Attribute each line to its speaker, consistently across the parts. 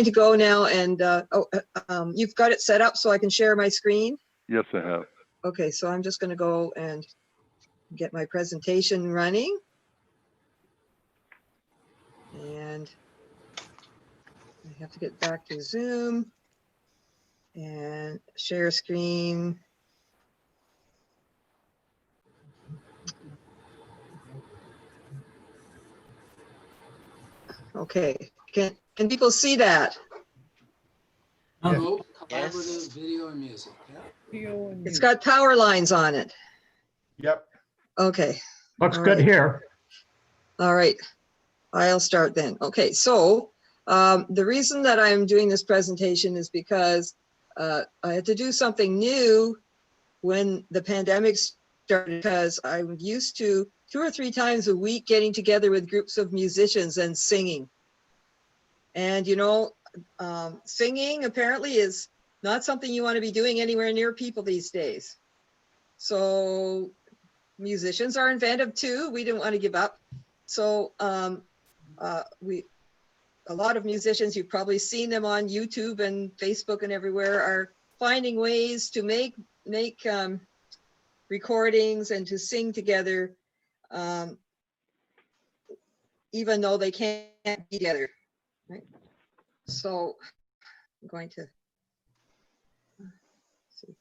Speaker 1: to go now and you've got it set up so I can share my screen?
Speaker 2: Yes, I have.
Speaker 1: Okay, so I'm just going to go and get my presentation running. And I have to get back to Zoom and share screen. Okay, can people see that?
Speaker 3: Hello, collaborative video and music. Yeah.
Speaker 1: It's got power lines on it.
Speaker 4: Yep.
Speaker 1: Okay.
Speaker 5: Looks
Speaker 1: All
Speaker 5: good
Speaker 1: right.
Speaker 5: here.
Speaker 1: All right, I'll start then. Okay, so the reason that I'm doing this presentation is because I had to do something new when the pandemic started, because I'm used to 2 or 3 times a week getting together with groups of musicians and singing. And you know, singing apparently is not something you want to be doing anywhere near people these days. So musicians are inventive too. We didn't want to give up. So a lot of musicians, you've probably seen them on YouTube and Facebook and everywhere, are finding ways to make recordings and to sing together, even though they can't be together. Right? So I'm going to see.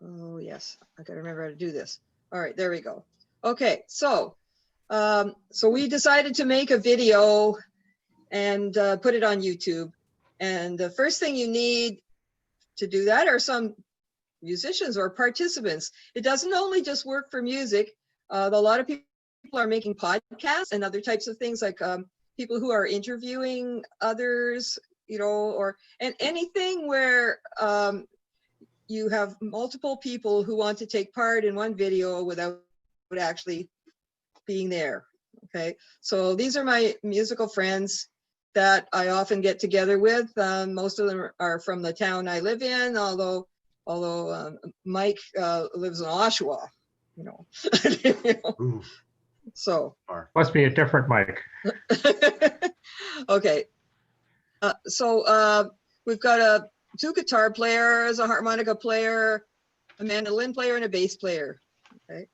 Speaker 1: Oh yes, I gotta remember how to do this. All right, there we go. Okay, so we decided to make a video and put it on YouTube. And the first thing you need to do that are some musicians or participants. It doesn't only just work for music. A lot of people are making podcasts and other types of things, like people who are interviewing others, you know, and anything where you have multiple people who want to take part in one video without actually being there. Okay, so these are my musical friends that I often get together with. Most of them are from the town I live in, although Mike lives in Oshawa, you know.
Speaker 4: Ooh,
Speaker 1: So
Speaker 5: Must be a different mic.
Speaker 1: okay, so we've got 2 guitar players, a harmonica player, a mandolin player, and a bass player. Okay,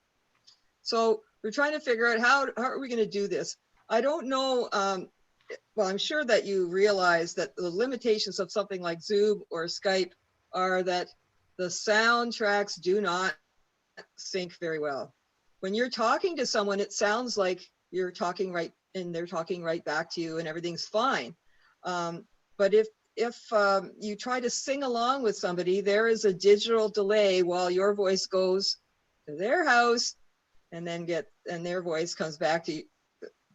Speaker 1: so we're trying to figure out how are we going to do this. I don't know. Well, I'm sure that you realize that the limitations of something like Zoom or Skype are that the sound tracks do not sync very well. When you're talking to someone, it sounds like you're talking right and they're talking right back to you and everything's fine. But if you try to sing along with somebody, there is a digital delay while your voice goes to their house and then their voice comes back to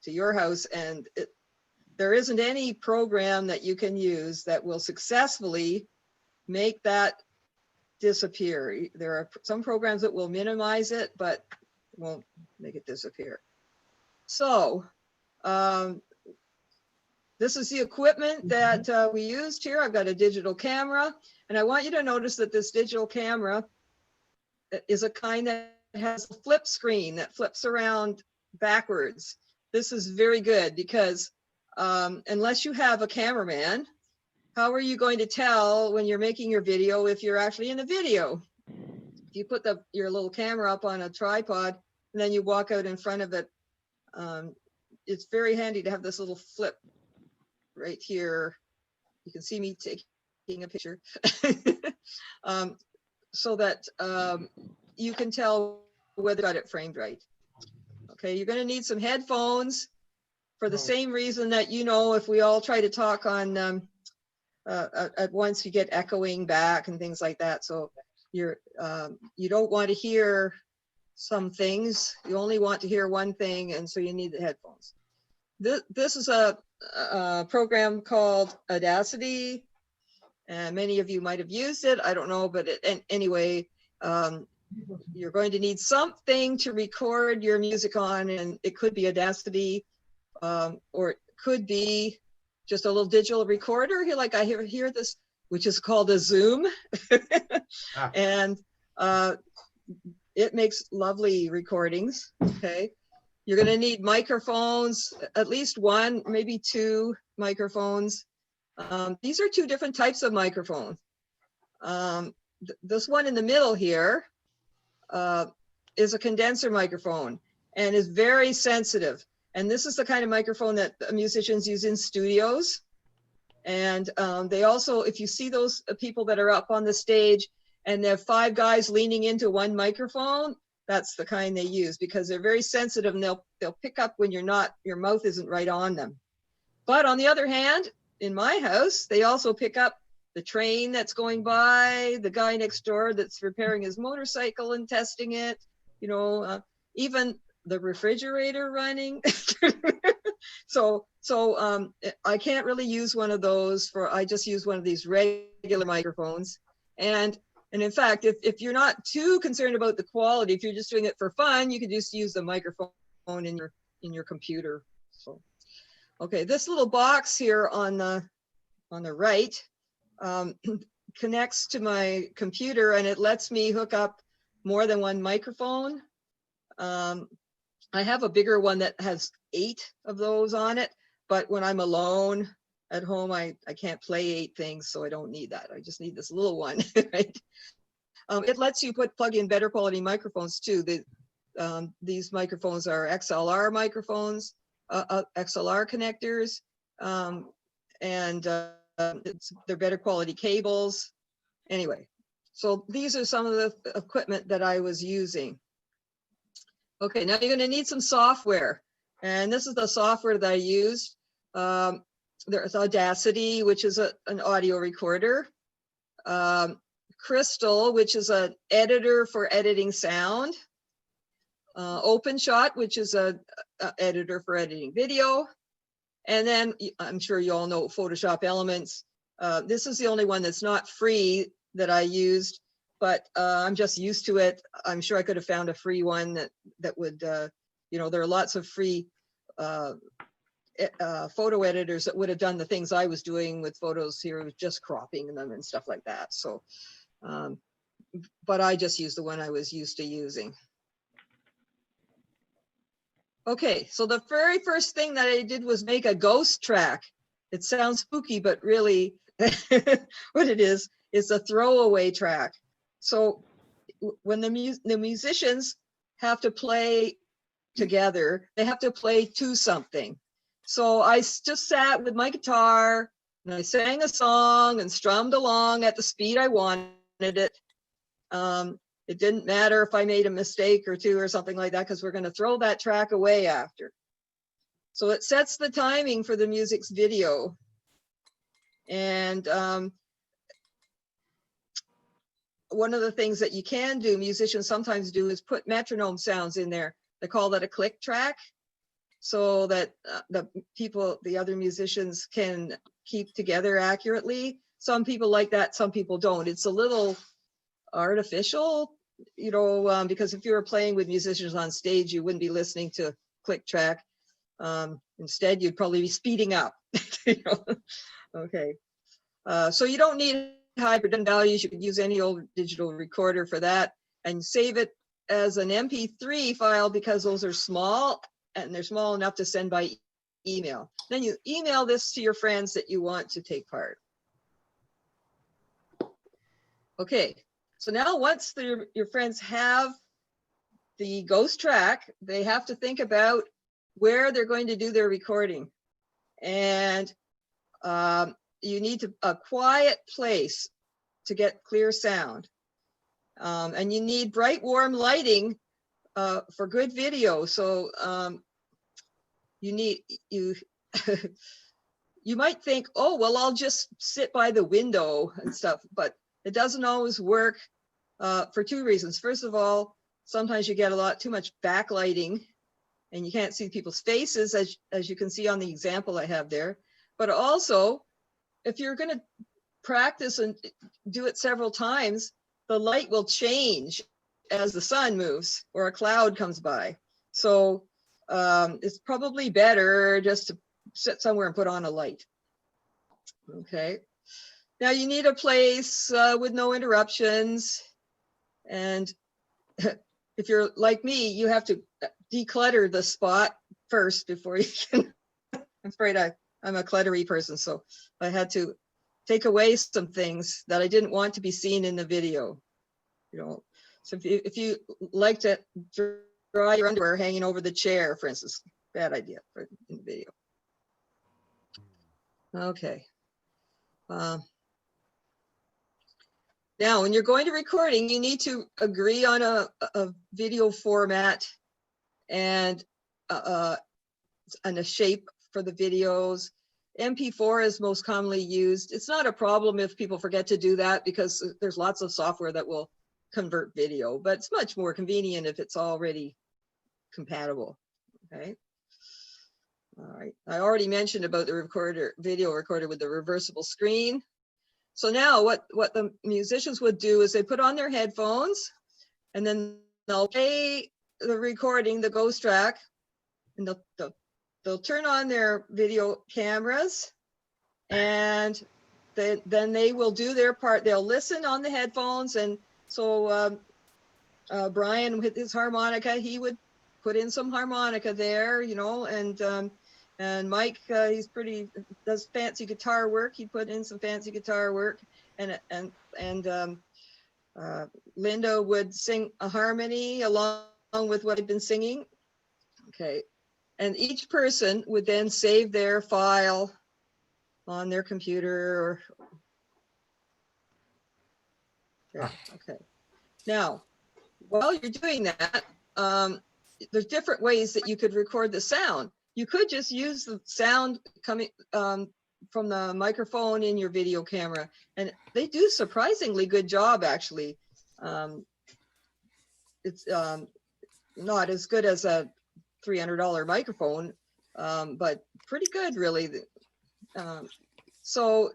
Speaker 1: your house, and there isn't any program that you can use that will successfully make that disappear. There are some programs that will minimize it, but won't make it disappear. So this is the equipment that we used here. I've got a digital camera, and I want you to notice that this digital camera is a kind that has a flip screen that flips around backwards. This is very good because unless you have a cameraman, how are you going to tell when you're making your video if you're actually in a video? If you put your little camera up on a tripod and then you walk out in front of it, it's very handy to have this little flip right here. You can see me taking a picture so that you can tell whether I got it framed right. Okay, you're going to need some headphones for the same reason that, you know, if we all try to talk on at once, you get echoing back and things like that. So you don't want to hear some things. You only want to hear one thing, and so you need the headphones. This is a program called Audacity, and many of you might have used it. I don't know, but anyway, you're going to need something to record your music on, and it could be Audacity, or it could be just a little digital recorder here, like I hear this, which is called a Zoom. And it makes lovely recordings. Okay, You're going to need microphones, at least one, maybe two microphones. These are two different types of microphone. This one in the middle here is a condenser microphone and is very sensitive. And this is the kind of microphone that musicians use in studios. And they also, if you see those people that are up on the stage and they have 5 guys leaning into one microphone, that's the kind they use because they're very sensitive and they'll pick up when your mouth isn't right on them. But on the other hand, in my house, they also pick up the train that's going by, the guy next door that's repairing his motorcycle and testing it, even the refrigerator running. So I can't really use one of those I just use one of these regular microphones. And in fact, if you're not too concerned about the quality, if you're just doing it for fun, you can just use the microphone in your computer. So, okay, this little box here on the right connects to my computer and it lets me hook up more than one microphone. I have a bigger one that has 8 of those on it, but when I'm alone at home, I can't play 8 things, so I don't need that. I just need this little one, right? It lets you plug in better quality microphones too. These microphones are XLR microphones, XLR connectors, and they're better quality cables. Anyway, so these are some of the equipment that I was using. Okay, now you're going to need some software. And this is the software that I used. There's Audacity, which is an audio recorder. Crystal, which is an editor for editing sound. OpenShot, which is an editor for editing video. And then I'm sure you all know Photoshop Elements. This is the only one that's not free that I used, but I'm just used to it. I'm sure I could have found a free one that would, there are lots of free photo editors that would have done the things I was doing with photos here, with just cropping them and stuff like that. So, but I just used the one I was used to using. Okay, so the very first thing that I did was make a ghost track. It sounds spooky, but really what it is a throwaway track. So when the musicians have to play together, they have to play to something. So I just sat with my guitar and I sang a song and strummed along at the speed I wanted it. It didn't matter if I made a mistake or two or something like that, because we're going to throw that track away after. So it sets the timing for the music's video. And one of the things that you can do, musicians sometimes do, is put metronome sounds in there. They call that a click track, so that the other musicians can keep together accurately. Some people like that, some people don't. It's a little artificial, because if you were playing with musicians on stage, you wouldn't be listening to click track. Instead, you'd probably be speeding up. Okay. So you don't need high production values. You could use any old digital recorder for that and save it as an MP3 file, because those are small and they're small enough to send by email. Then you email this to your friends that you want to take part. Okay, so now once your friends have the ghost track, they have to think about where they're going to do their recording. And you need a quiet place to get clear sound. And you need bright, warm lighting for good video. So you might think, oh, well, I'll just sit by the window and stuff, but it doesn't always work for 2 reasons. First of all, sometimes you get too much backlighting and you can't see people's faces, as you can see on the example I have there. But also, if you're going to practice and do it several times, the light will change as the sun moves or a cloud comes by. So it's probably better just to sit somewhere and put on a light. Okay. Now you need a place with no interruptions. And if you're like me, you have to declutter the spot first before you can. I'm afraid I'm a cluttery person, so I had to take away some things that I didn't want to be seen in the video. You know, so if you like to dry your underwear hanging over the chair, for instance, bad idea for in the video. Okay. Now, when you're going to recording, you need to agree on a video format and a shape for the videos. MP4 is most commonly used. It's not a problem if people forget to do that because there's lots of software that will convert video, but it's much more convenient if it's already compatible. Okay. All right. I already mentioned about the video recorder with the reversible screen. So now what the musicians would do is they put on their headphones and then they'll play the recording, the ghost track, and they'll turn on their video cameras and then they will do their part. They'll listen on the headphones. And so Brian with his harmonica, he would put in some harmonica there, you know, and Mike, does fancy guitar work. He put in some fancy guitar work, and Linda would sing a harmony along with what I'd been singing. Okay, and each person would then save their file on their computer. Okay. Now, while you're doing that, there's different ways that you could record the sound. You could just use the sound coming from the microphone in your video camera, and they do surprisingly good job, actually. It's not as good as a $300 microphone, but pretty good, really. So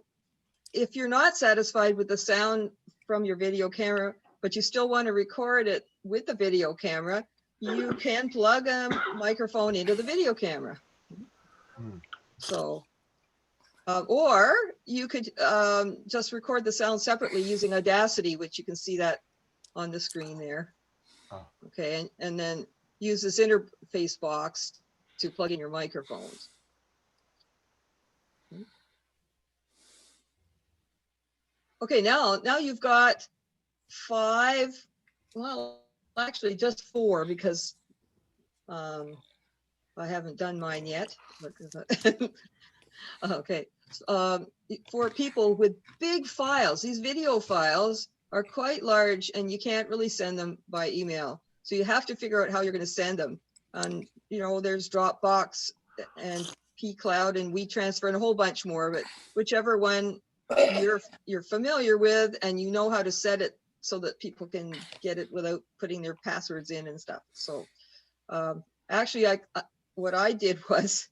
Speaker 1: if you're not satisfied with the sound from your video camera, but you still want to record it with the video camera, you can plug a microphone into the video camera. So, or you could just record the sound separately using Audacity, which you can see that on the screen there. Okay, and then use this interface box to plug in your microphones. Okay, now you've got 5, well, actually just 4 because I haven't done mine yet. Okay, for people with big files, these video files are quite large and you can't really send them by email. So you have to figure out how you're going to send them. And, you know, there's Dropbox and pCloud and WeTransfer and a whole bunch more, but whichever one you're familiar with and you know how to set it so that people can get it without putting their passwords in and stuff. So actually, what I did was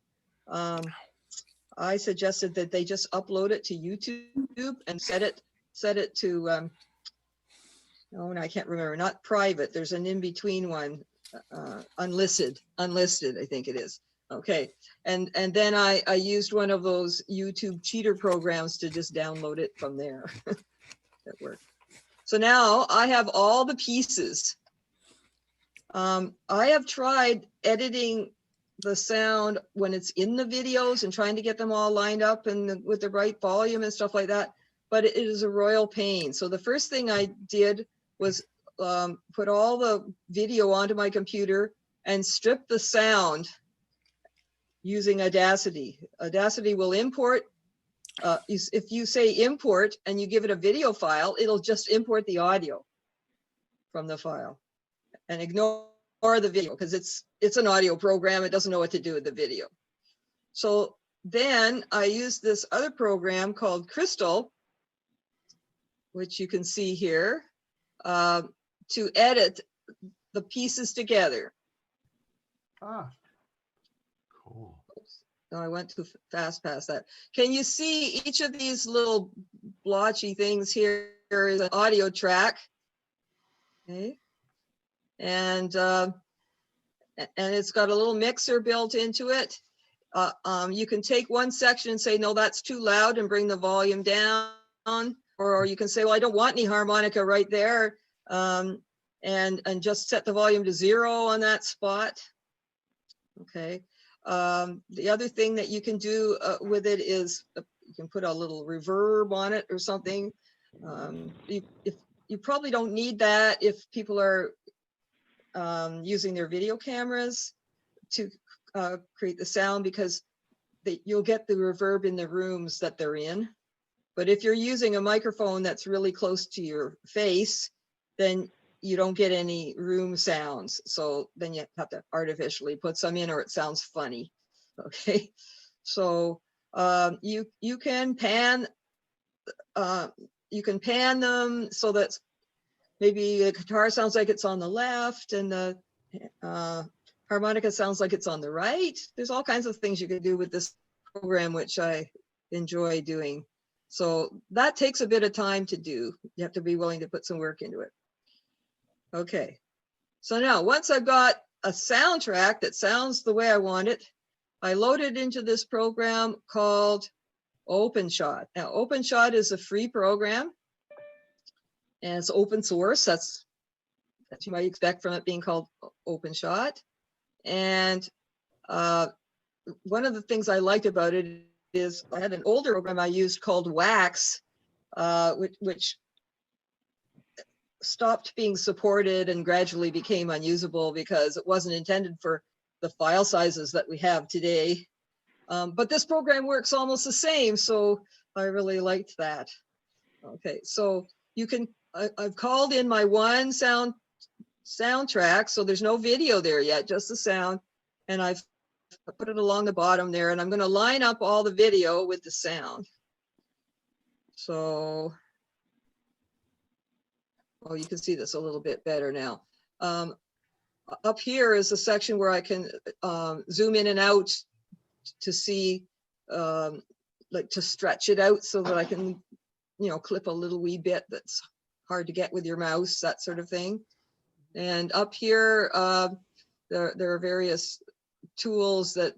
Speaker 1: I suggested that they just upload it to YouTube and set it to, oh, and I can't remember, not private. There's an in-between one, unlisted, I think it is. Okay, and then I used one of those YouTube cheater programs to just download it from there. That worked. So now I have all the pieces. I have tried editing the sound when it's in the videos and trying to get them all lined up and with the right volume and stuff like that, but it is a royal pain. So the first thing I did was put all the video onto my computer and strip the sound using Audacity. Audacity will import, if you say import and you give it a video file, it'll just import the audio from the file and ignore the video because it's an audio program. It doesn't know what to do with the video. So then I used this other program called Crystal, which you can see here, to edit the pieces together.
Speaker 4: Cool.
Speaker 1: Oh, I went too fast past that. Can you see each of these little blotchy things here is an audio track? Okay. And it's got a little mixer built into it. You can take one section and say, no, that's too loud and bring the volume down. Or you can say, well, I don't want any harmonica right there. and just set the volume to 0 on that spot. Okay. The other thing that you can do with it is you can put a little reverb on it or something. You probably don't need that if people are using their video cameras to create the sound, because you'll get the reverb in the rooms that they're in. But if you're using a microphone that's really close to your face, then you don't get any room sounds. So then you have to artificially put some in, or it sounds funny. Okay. So you can pan them so that maybe the guitar sounds like it's on the left and the harmonica sounds like it's on the right. There's all kinds of things you can do with this program, which I enjoy doing. So that takes a bit of time to do. You have to be willing to put some work into it. Okay. So now once I've got a soundtrack that sounds the way I want it, I load it into this program called OpenShot. Now, OpenShot is a free program and it's open source. That's what you might expect from it being called OpenShot. And one of the things I liked about it is I had an older program I used called Wax, which stopped being supported and gradually became unusable because it wasn't intended for the file sizes that we have today. But this program works almost the same, so I really liked that. Okay, so you can, I've called in my one soundtrack, so there's no video there yet, just the sound, and I've put it along the bottom there, and I'm going to line up all the video with the sound. So, oh, you can see this a little bit better now. Up here is a section where I can zoom in and out to see, like to stretch it out so that I can, you know, clip a little wee bit that's hard to get with your mouse, that sort of thing. And up here, there are various tools that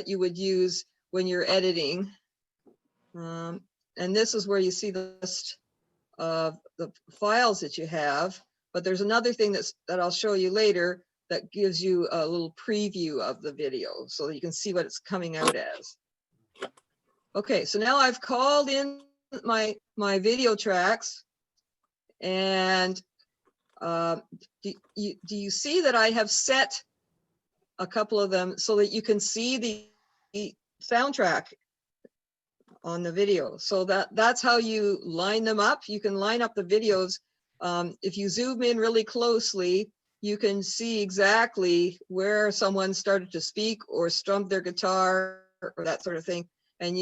Speaker 1: you would use when you're editing. And this is where you see the list of the files that you have. But there's another thing that I'll show you later that gives you a little preview of the video so that you can see what it's coming out as. Okay, so now I've called in my video tracks, and do you see that I have set a couple of them so that you can see the soundtrack on the video? So that's how you line them up. You can line up the videos. If you zoom in really closely, you can see exactly where someone started to speak or strummed their guitar or that sort of thing. And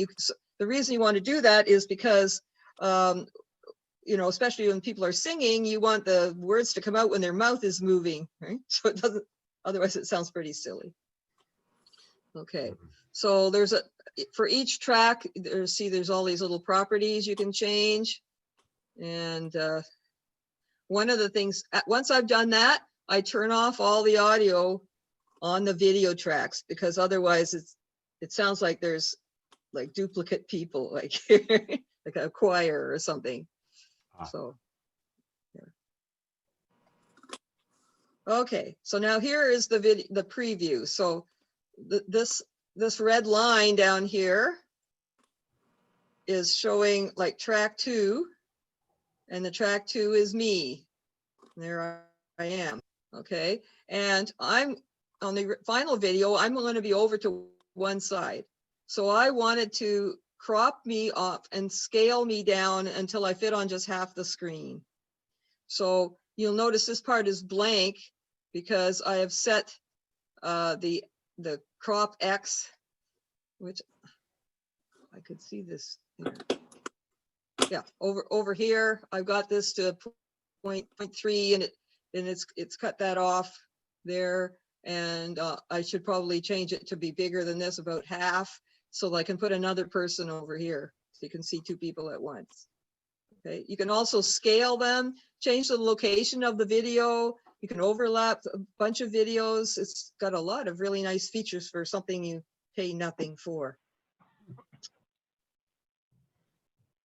Speaker 1: the reason you want to do that is because, you know, especially when people are singing, you want the words to come out when their mouth is moving, right? So it doesn't, otherwise it sounds pretty silly. Okay, so for each track, there's all these little properties you can change. And one of the things, once I've done that, I turn off all the audio on the video tracks, because otherwise it sounds like there's like duplicate people, like like a choir or something. So, yeah. Okay, so now here is the preview. So this red line down here is showing like track 2, and the track 2 is me. There I am. Okay, and I'm on the final video, I'm going to be over to one side. So I wanted to crop me up and scale me down until I fit on just half the screen. So you'll notice this part is blank because I have set the crop X, which I could see this here. Yeah, over here, I've got this to 0.3, and it's cut that off there. And I should probably change it to be bigger than this, about half, so that I can put another person over here so you can see 2 people at once. Okay, you can also scale them, change the location of the video. You can overlap a bunch of videos. It's got a lot of really nice features for something you pay nothing for.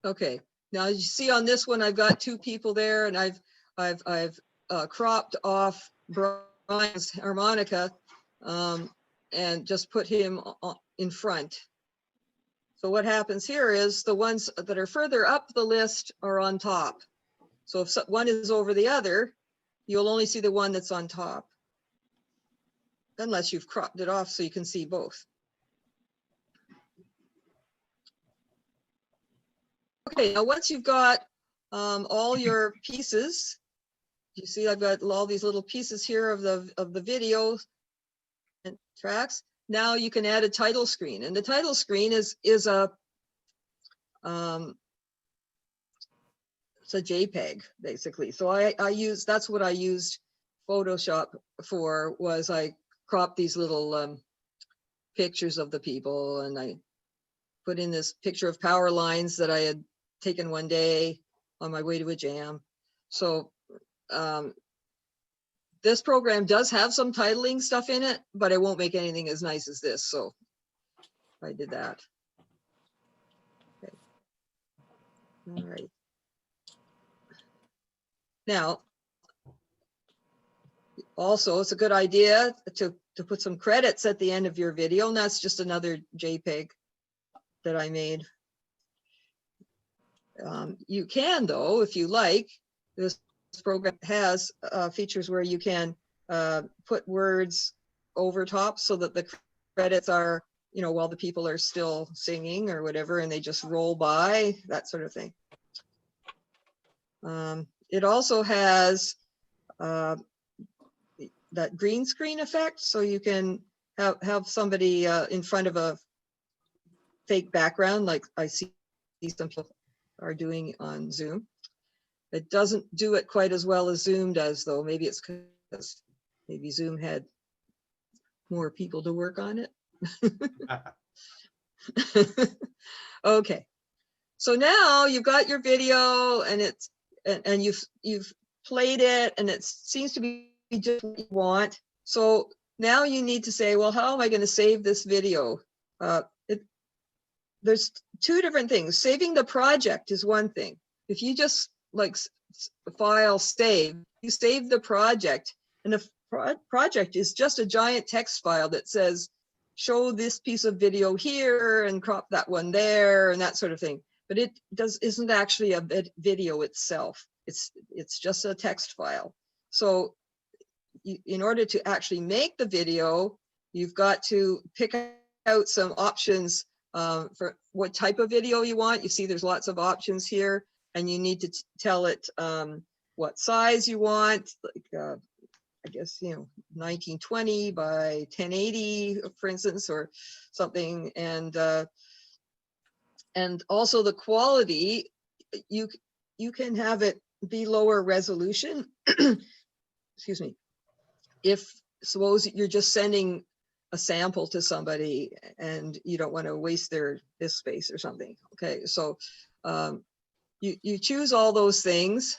Speaker 1: Okay, now as you see on this one, I've got 2 people there, and I've cropped off Brian's harmonica and just put him in front. So what happens here is the ones that are further up the list are on top. So if one is over the other, you'll only see the one that's on top, unless you've cropped it off so you can see both. Okay, now once you've got all your pieces, you see I've got all these little pieces here of the video and tracks. Now you can add a title screen, and the title screen is a it's a JPEG basically. So that's what I used Photoshop for, was I cropped these little pictures of the people, and I put in this picture of power lines that I had taken one day on my way to a jam. So this program does have some titling stuff in it, but it won't make anything as nice as this. So I did that. Okay. All right. Now, also, it's a good idea to put some credits at the end of your video, and that's just another JPEG that I made. You can, though, if you like, this program has features where you can put words over top so that the credits are, you know, while the people are still singing or whatever, and they just roll by, that sort of thing. It also has that green screen effect, so you can have somebody in front of a fake background, like I see some people are doing on Zoom. It doesn't do it quite as well as Zoom does, though. Maybe it's because maybe Zoom had more people to work on it. Okay, so now you've got your video, and it's and you've played it, and it seems to be just what you want. So now you need to say, well, how am I going to save this video? There's two different things. Saving the project is one thing. If you just like file save, you save the project, and the project is just a giant text file that says, show this piece of video here and crop that one there and that sort of thing. But it isn't actually a video itself. It's just a text file. So in order to actually make the video, you've got to pick out some options for what type of video you want. You see there's lots of options here, and you need to tell it what size you want, like I guess, you know, 1920 by 1080, for instance, or something. And also the quality, you can have it be lower resolution. Excuse me. If suppose you're just sending a sample to somebody and you don't want to waste their disk space or something. Okay, so you choose all those things,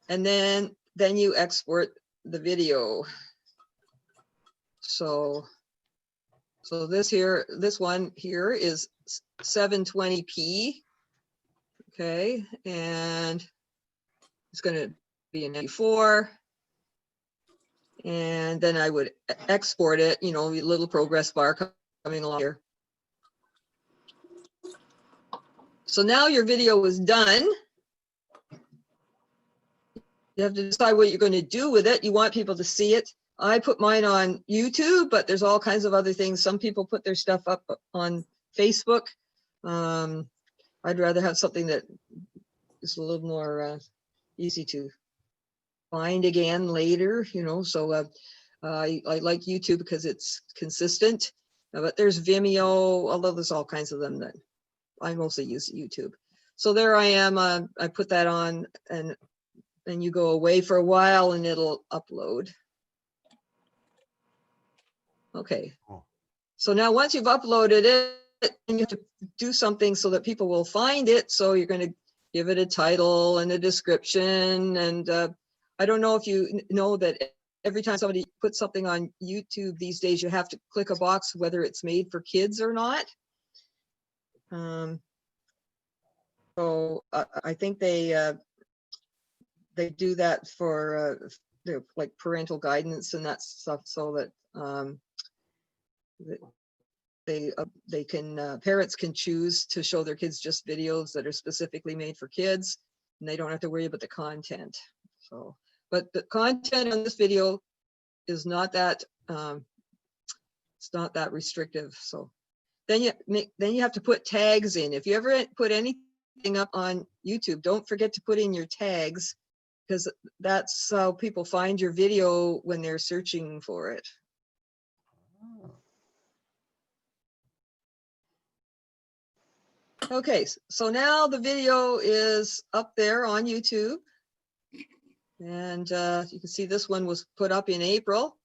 Speaker 1: and then you export the video. So this one here is 720p. Okay, and it's going to be in 94. And then I would export it, you know, a little progress bar coming along here. So now your video is done. You have to decide what you're going to do with it. You want people to see it. I put mine on YouTube, but there's all kinds of other things. Some people put their stuff up on Facebook. I'd rather have something that is a little more easy to find again later, you know. So I like YouTube because it's consistent, but there's Vimeo, although there's all kinds of them that I mostly use YouTube. So there I am. I put that on, and then you go away for a while and it'll upload. Okay. So now once you've uploaded it, you have to do something so that people will find it. So you're going to give it a title and a description. And I don't know if you know that every time somebody puts something on YouTube these days, you have to click a box whether it's made for kids or not. So I think they do that for they're like parental guidance and that stuff, so that they can parents can choose to show their kids just videos that are specifically made for kids, and they don't have to worry about the content. So, but the content on this video is not that it's not that restrictive. So then you have to put tags in. If you ever put anything up on YouTube, don't forget to put in your tags, because that's how people find your video when they're searching for it. Okay, so now the video is up there on YouTube, and you can see this one was put up in April.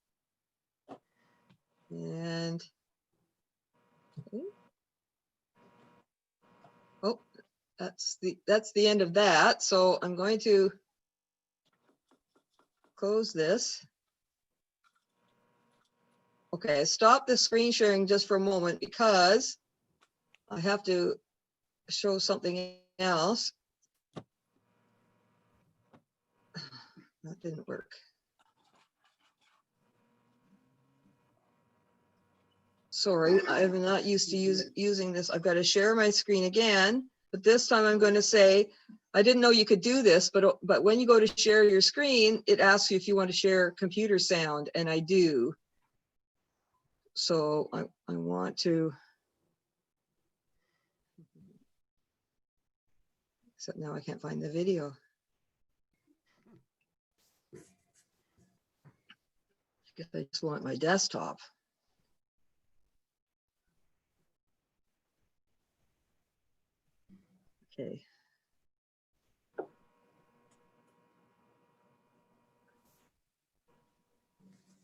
Speaker 1: And oh, that's the end of that. So I'm going to close this. Okay, stop the screen sharing just for a moment because I have to show something else. That didn't work. Sorry, I'm not used to using this. I've got to share my screen again, but this time I'm going to say, I didn't know you could do this, but when you go to share your screen, it asks you if you want to share computer sound, and I do. So I want to, except now I can't find the video. I guess I just want my desktop. Okay.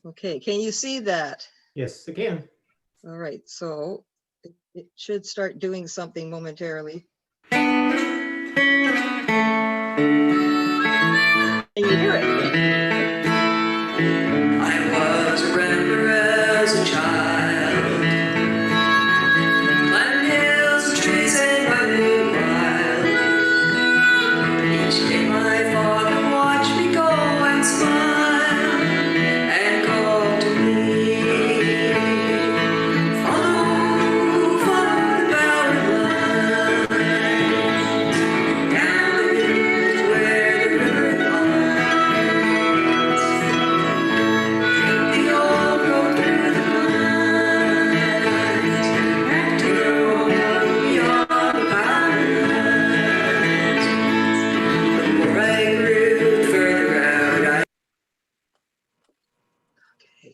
Speaker 1: Okay, can you see that?
Speaker 2: Yes, again.
Speaker 1: All right, so it should start doing something momentarily. Can you hear it?
Speaker 6: I was a rambler as a child, climbing hills and trees and running wild. Each day my father watched me go and smile and called to me, follow, follow the boundary lines, down the hills where the river winds. The old road through the pines, back to Durham beyond the boundary lines. The more I grew, the further out I.
Speaker 1: Okay.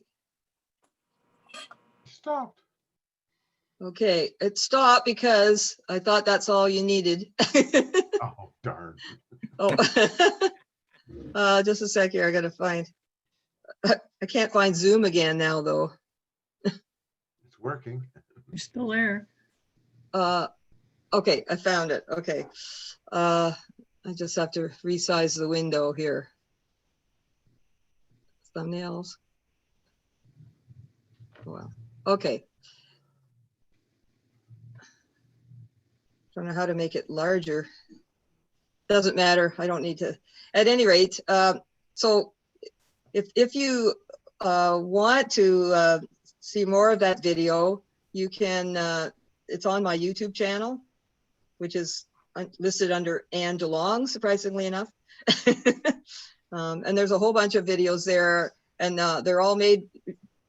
Speaker 4: Stopped.
Speaker 1: Okay, it stopped because I thought that's all you needed.
Speaker 4: Oh, darn.
Speaker 1: Oh, just a sec here. I gotta find. I can't find Zoom again now, though.
Speaker 4: It's working.
Speaker 7: You're still there.
Speaker 1: Okay, I found it. Okay, I just have to resize the window here. Thumbnails. Well, okay. Don't know how to make it larger. Doesn't matter. I don't need to. At any rate, so if you want to see more of that video, you can. It's on my YouTube channel, which is listed under Ann Delong, surprisingly enough. And there's a whole bunch of videos there, and they're all made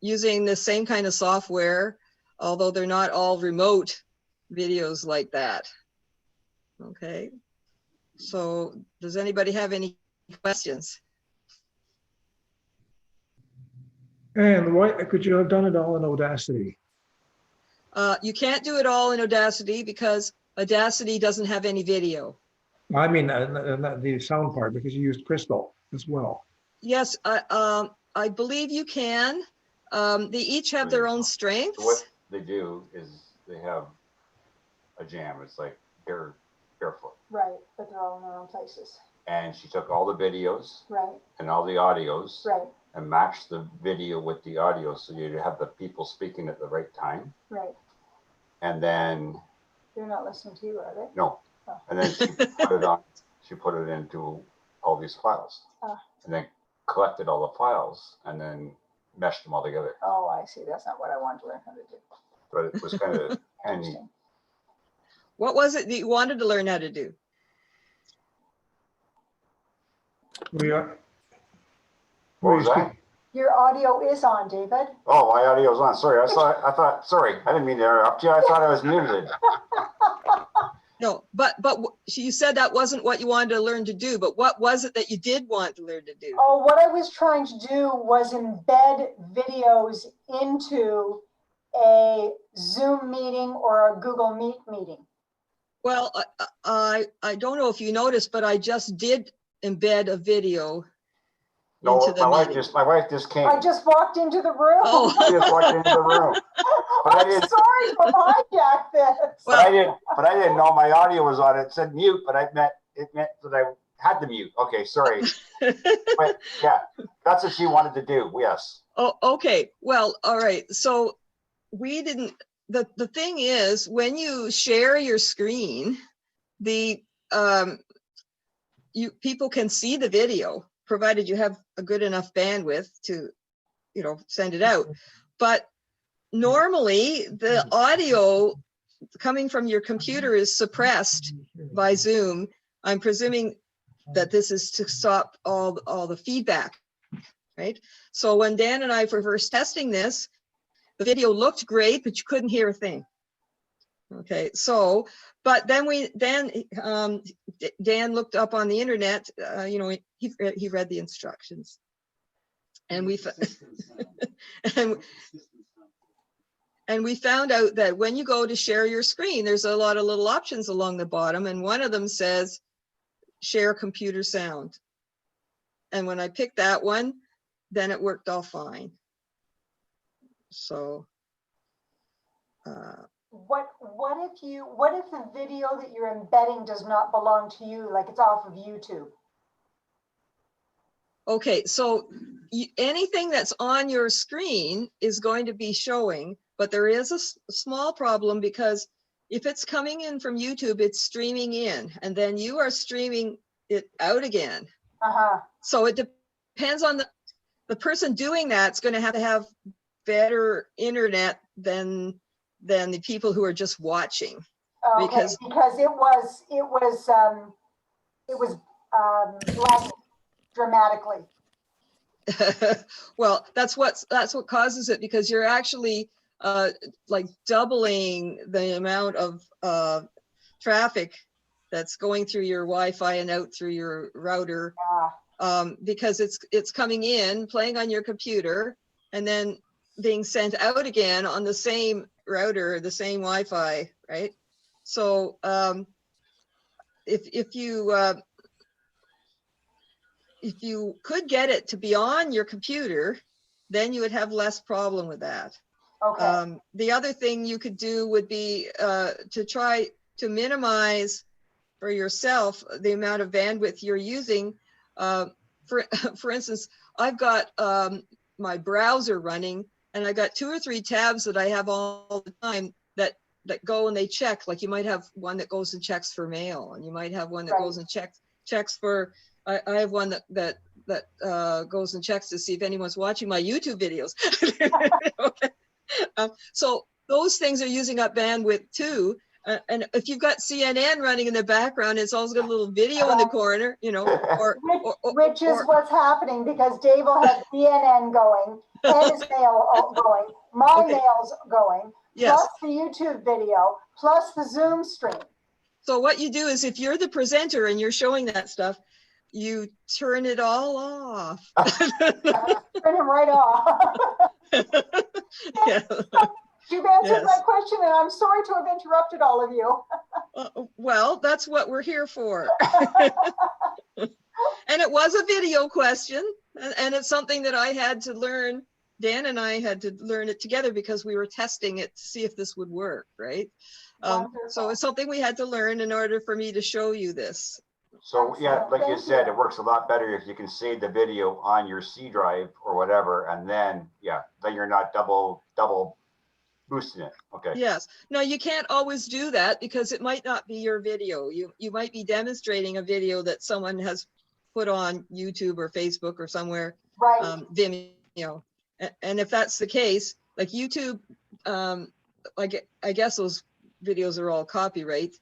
Speaker 1: using the same kind of software, although they're not all remote videos like that. Okay, so does anybody have any questions?
Speaker 2: And why could you have done it all in Audacity?
Speaker 1: You can't do it all in Audacity because Audacity doesn't have any video.
Speaker 2: I mean, not the sound part, because you used Crystal as well.
Speaker 1: Yes, I believe you can. They each have their own
Speaker 8: So
Speaker 1: strengths.
Speaker 8: what they do is they have a jam. It's like barefoot.
Speaker 9: Right, but they're all in their own places.
Speaker 8: And she took all the videos
Speaker 9: Right,
Speaker 8: and all the audios
Speaker 9: right,
Speaker 8: and matched the video with the audio so you have the people speaking at the right time.
Speaker 9: right.
Speaker 8: And then
Speaker 9: They're not listening to you, are they?
Speaker 8: no.
Speaker 9: Oh.
Speaker 8: And then she put it on. She put it into all these files.
Speaker 9: Ah.
Speaker 8: And then collected all the files and then meshed them all together.
Speaker 9: Oh, I see. That's not what I wanted to learn how to do.
Speaker 8: But it was kind of handy.
Speaker 9: Interesting.
Speaker 1: What was it that you wanted to learn how to do?
Speaker 2: We are.
Speaker 8: What was that?
Speaker 9: Your audio is on, David.
Speaker 8: Oh, my audio's on. Sorry, I thought, sorry, I didn't mean to interrupt you. I thought I was muted.
Speaker 1: No, but you said that wasn't what you wanted to learn to do, but what was it that you did want to learn to do?
Speaker 9: Oh, what I was trying to do was embed videos into a Zoom meeting or a Google Meet meeting.
Speaker 1: Well, I don't know if you noticed, but I just did embed a video
Speaker 8: No,
Speaker 1: into the meeting.
Speaker 8: my wife just came.
Speaker 9: I just walked into the room.
Speaker 1: Oh.
Speaker 8: She just walked into the room. But I
Speaker 9: I'm
Speaker 8: didn't.
Speaker 9: sorry to hijack this.
Speaker 8: But I didn't know my audio was on. It said mute, but it meant that I had to mute. Okay, sorry. But yeah, that's what she wanted to do. Yes.
Speaker 1: Oh, okay. Well, all right. So we didn't, the thing is, when you share your screen, people can see the video, provided you have a good enough bandwidth to, send it out. But normally the audio coming from your computer is suppressed by Zoom. I'm presuming that this is to stop all the feedback, right? So when Dan and I were first testing this, the video looked great, but you couldn't hear a thing. Okay, so, but then Dan looked up on the internet, he read the instructions. And we and we found out that when you go to share your screen, there's a lot of little options along the bottom, and one of them says share computer sound. And when I picked that one, then it worked all fine. So
Speaker 9: what if the video that you're embedding does not belong to you, like it's off of YouTube?
Speaker 1: okay, so anything that's on your screen is going to be showing, but there is a small problem, because if it's coming in from YouTube, it's streaming in, and then you are streaming it out again. So it depends on the person doing that's going to have better internet than the people who are just watching.
Speaker 9: Okay, because it was black dramatically.
Speaker 1: Well, that's what causes it, because you're actually like doubling the amount of traffic that's going through your Wi-Fi and out through your router, because it's coming in, playing on your computer, and then being sent out again on the same router, the same Wi-Fi, right? So if you could get it to be on your computer, then you would have less problem with that.
Speaker 9: Okay.
Speaker 1: The other thing you could do would be to try to minimize for yourself the amount of bandwidth you're using. For instance, I've got my browser running, and I got 2 or 3 tabs that I have all the time that go and they check. Like you might have one that goes and checks for mail, and you might have one that goes and checks for. I have one that goes and checks to see if anyone's watching my YouTube videos. Okay. So those things are using up bandwidth too. And if you've got CNN running in the background, it's also got a little video in the corner,
Speaker 9: which is what's happening, because Dave will have CNN going and his mail going, my mail's going, plus the YouTube video, plus the Zoom stream.
Speaker 1: So what you do is, if you're the presenter and you're showing that stuff, you turn it all off.
Speaker 9: Turn him right off.
Speaker 1: Yeah.
Speaker 9: You've answered my question, and I'm sorry to have interrupted all of you.
Speaker 1: Well, that's what we're here for. And it was a video question, and it's something that I had to learn. Dan and I had to learn it together because we were testing it to see if this would work, right? So it's something we had to learn in order for me to show you this.
Speaker 8: So yeah, like you said, it works a lot better if you can save the video on your C drive or whatever, and then then you're not double boosting it. Okay.
Speaker 1: Yes. No, you can't always do that, because it might not be your video. You might be demonstrating a video that someone has put on YouTube or Facebook or somewhere,
Speaker 9: Right.
Speaker 1: Vimeo. And if that's the case, like YouTube, like I guess those videos are all copyright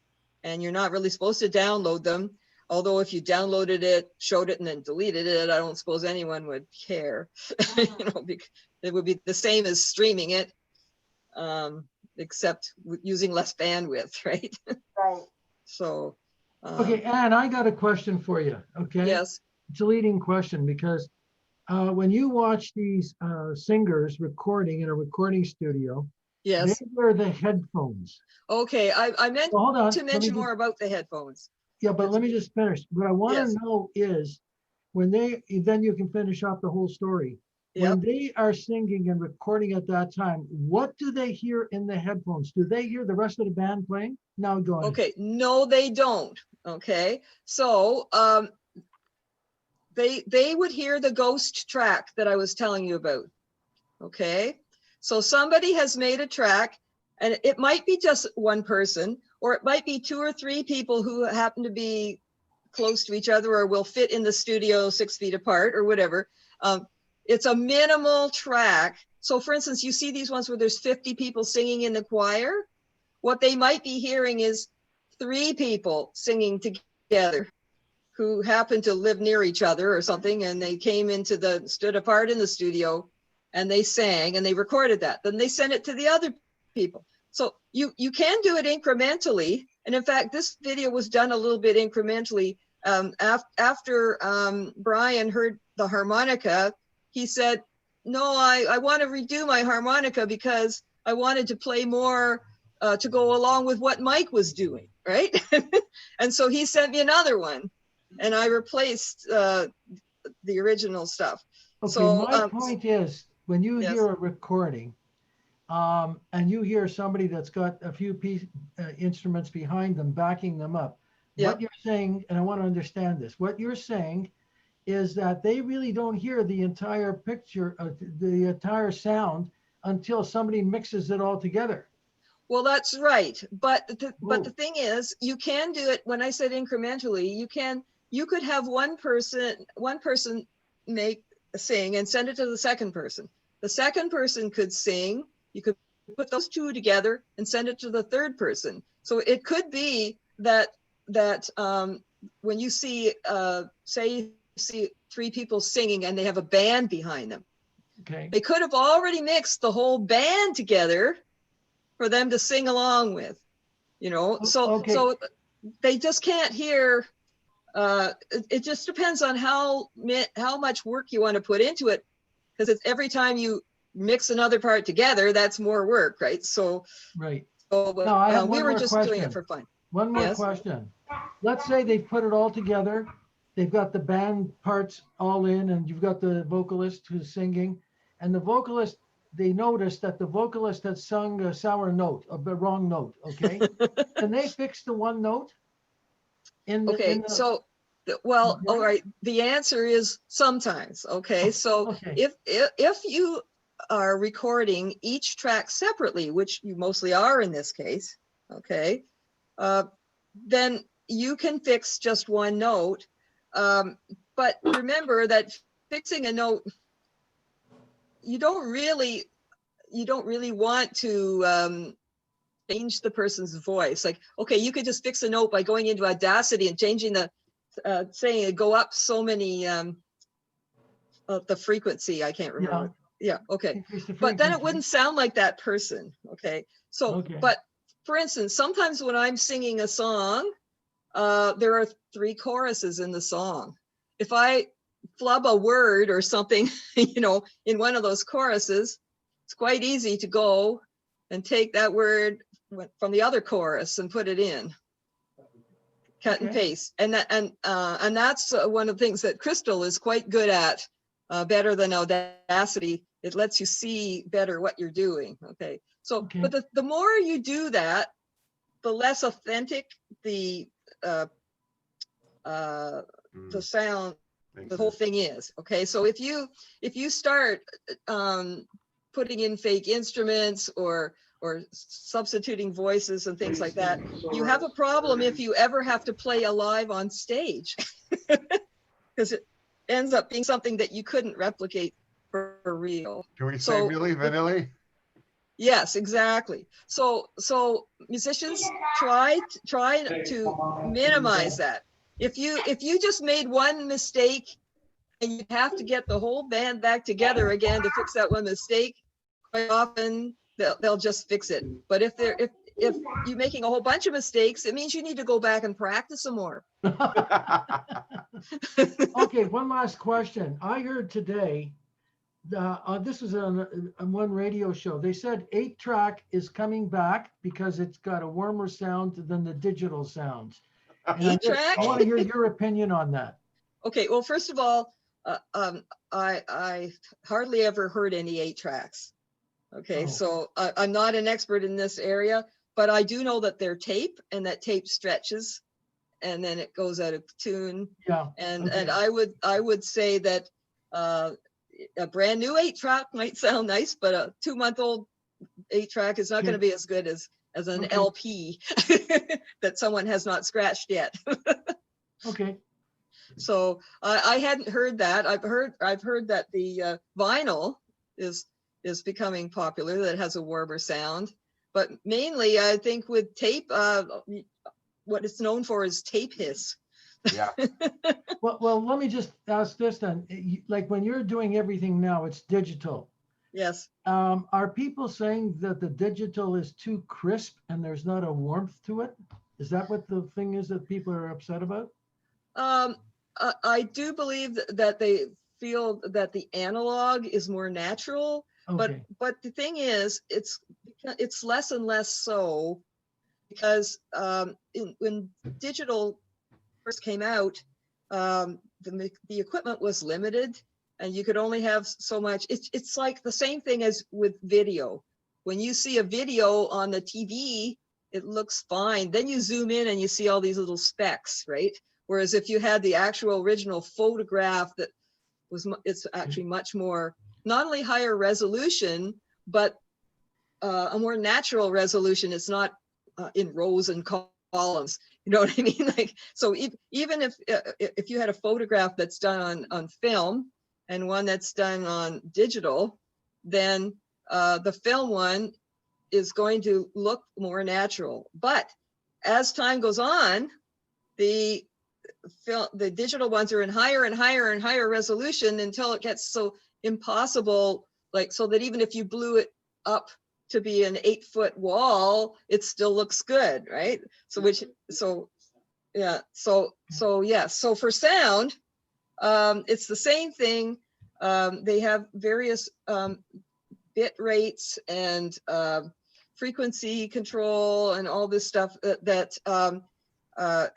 Speaker 1: and you're not really supposed to download them. Although if you downloaded it, showed it, and then deleted it, I don't suppose anyone would care. You know, because it would be the same as streaming it, except using less bandwidth, right?
Speaker 9: Right.
Speaker 1: So.
Speaker 2: Okay, Anne, I got a question for you, okay?
Speaker 1: Yes.
Speaker 2: It's a leading question because when you watch these singers recording in a recording studio,
Speaker 1: Yes.
Speaker 2: they wear the headphones.
Speaker 1: Okay, I meant
Speaker 2: Well, hold on,
Speaker 1: to
Speaker 2: let me
Speaker 1: mention
Speaker 2: just-
Speaker 1: more about the headphones.
Speaker 2: Yeah, but let me just finish. What I want
Speaker 1: Yes.
Speaker 2: to know is when then you can finish off the whole story. When
Speaker 1: Yep.
Speaker 2: they are singing and recording at that time, what do they hear in the headphones? Do they hear the rest of the band playing? Now go ahead.
Speaker 1: Okay, no, they don't. Okay, so they would hear the ghost track that I was telling you about. Okay, so somebody has made a track, and it might be just one person, or it might be 2 or 3 people who happen to be close to each other or will fit in the studio 6 feet apart or whatever. It's a minimal track. So for instance, you see these ones where there's 50 people singing in the choir. What they might be hearing is 3 people singing together who happen to live near each other or something, and they stood apart in the studio and they sang and they recorded that. Then they sent it to the other people. So you can do it incrementally. And in fact, this video was done a little bit incrementally. After Brian heard the harmonica, he said, no, I want to redo my harmonica because I wanted to play more to go along with what Mike was doing, right? And so he sent me another one and I replaced the original stuff.
Speaker 2: Okay,
Speaker 1: So,
Speaker 2: my point is, when you
Speaker 1: yes.
Speaker 2: hear a recording, and you hear somebody that's got a few instruments behind them, backing them up,
Speaker 1: Yep.
Speaker 2: what you're saying, and I want to understand this, what you're saying is that they really don't hear the entire picture, the entire sound until somebody mixes it all together.
Speaker 1: Well, that's right. But the thing is, you can do it. When I said incrementally, you could have one person sing and send it to the second person. The second person could sing. You could put those 2 together and send it to the third person. So it could be that when you see, say you see 3 people singing and they have a band behind them.
Speaker 2: Okay.
Speaker 1: They could have already mixed the whole band together for them to sing along with, you know. So they just can't hear. It just depends on how much work you want to put into it, because it's every time you mix another part together, that's more work, right? So
Speaker 2: right.
Speaker 1: So
Speaker 2: no, I have
Speaker 1: we
Speaker 2: one
Speaker 1: were
Speaker 2: more
Speaker 1: just
Speaker 2: question.
Speaker 1: doing it for fun.
Speaker 2: One more
Speaker 1: Yes.
Speaker 2: question. Let's say they put it all together. They've got the band parts all in, and you've got the vocalist who's singing, and the vocalist, they noticed that the vocalist had sung a sour note, the wrong note, okay? Can they fix the one note?
Speaker 1: So, well, all right, the answer is sometimes, okay? So if you are recording each track separately, which you mostly are in this case, okay, then you can fix just one note. But remember that fixing a note, you don't really want to change the person's voice. Like, okay, you could just fix a note by going into Audacity and changing the, saying it go up so many, the frequency, I can't remember. Yeah, okay. But then it wouldn't sound like that person, okay? So, but for instance, sometimes when I'm singing a song, there are 3 choruses in the song. If I flub a word or something, you know, in one of those choruses, it's quite easy to go and take that word from the other chorus and put it in, cut and paste. And that's one of the things that Crystal is quite good at, better than Audacity. It lets you see better what you're doing. Okay. So, but the more you do that, the less authentic the sound, the whole thing is. Okay. So if you start putting in fake instruments or substituting voices and things like that, you have a problem if you ever have to play alive on stage. because it ends up being something that you couldn't replicate for real.
Speaker 4: Can we say
Speaker 1: So
Speaker 4: Milli Vanilli?
Speaker 1: yes, exactly. So musicians try to minimize that. If you just made one mistake and you have to get the whole band back together again to fix that one mistake, quite often they'll just fix it. But if you're making a whole bunch of mistakes, it means you need to go back and practice some more.
Speaker 2: Okay, one last question. I heard today, this was on one radio show. They said 8-track is coming back because it's got a warmer sound than the digital sounds. And
Speaker 1: 8-track?
Speaker 2: I want to hear your opinion on that.
Speaker 1: Okay, well, first of all, I hardly ever heard any 8-tracks. Okay, so I'm not an expert in this area, but I do know that they're tape and that tape stretches and then it goes out of tune.
Speaker 2: Yeah.
Speaker 1: And I would say that a brand new 8-track might sound nice, but a 2-month-old 8-track is not going to be as good as an LP that someone has not scratched yet.
Speaker 2: Okay.
Speaker 1: So I hadn't heard that. I've heard that the vinyl is becoming popular, that has a warmer sound, but mainly I think with tape, what it's known for is tape hiss.
Speaker 8: Yeah.
Speaker 2: Well, let me just ask this then. Like when you're doing everything now, it's digital.
Speaker 1: Yes.
Speaker 2: Are people saying that the digital is too crisp and there's not a warmth to it? Is that what the thing is that people are upset about?
Speaker 1: I do believe that they feel that the analog is more natural,
Speaker 2: Okay.
Speaker 1: but the thing is, it's less and less so, because when digital first came out, the equipment was limited, and you could only have so much. It's like the same thing as with video. When you see a video on the TV, it looks fine. Then you zoom in and you see all these little specks, right? Whereas if you had the actual original photograph, it's actually much more, not only higher resolution, but a more natural resolution. It's not in rows and columns. You know what I mean? Like, so even if you had a photograph that's done on film and one that's done on digital, then the film one is going to look more natural. But as time goes on, the digital ones are in higher and higher and higher resolution until it gets so impossible, like, so that even if you blew it up to be an 8-foot wall, it still looks good, right? So so for sound, it's the same thing. They have various bit rates and frequency control and all this stuff that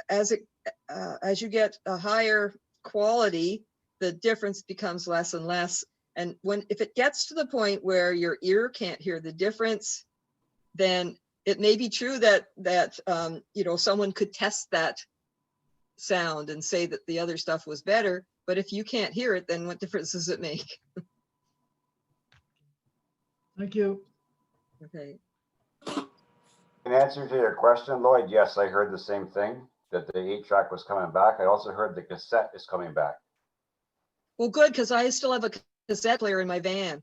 Speaker 1: as you get a higher quality, the difference becomes less and less. And if it gets to the point where your ear can't hear the difference, then it may be true that someone could test that sound and say that the other stuff was better. But if you can't hear it, then what difference does it make?
Speaker 2: Thank you.
Speaker 1: Okay.
Speaker 8: In answer to your question, Lloyd, yes, I heard the same thing, that the 8-track was coming back. I also heard the cassette is coming back.
Speaker 1: Well, good, because I still have a cassette player in my van.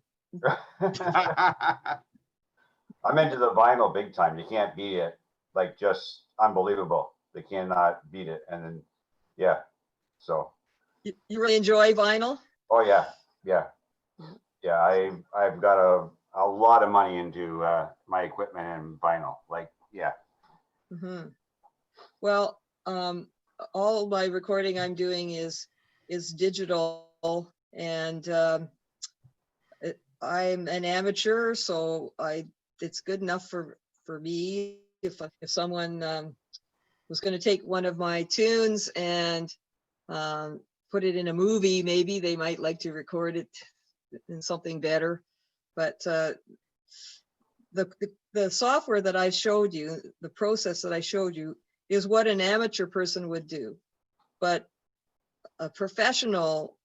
Speaker 8: I'm into the vinyl big time. You can't beat it. Like, just unbelievable. They cannot beat it. And then, yeah, so.
Speaker 1: You really enjoy vinyl?
Speaker 8: Oh, yeah, yeah. Yeah, I've got a lot of money into my equipment and vinyl. Like, yeah.
Speaker 1: Mm-hmm. Well, all my recording I'm doing is digital, and I'm an amateur, so it's good enough for me. If someone was going to take one of my tunes and put it in a movie, maybe they might like to record it in something better. But the software that I showed you, the process that I showed you, is what an amateur person would do. But a professional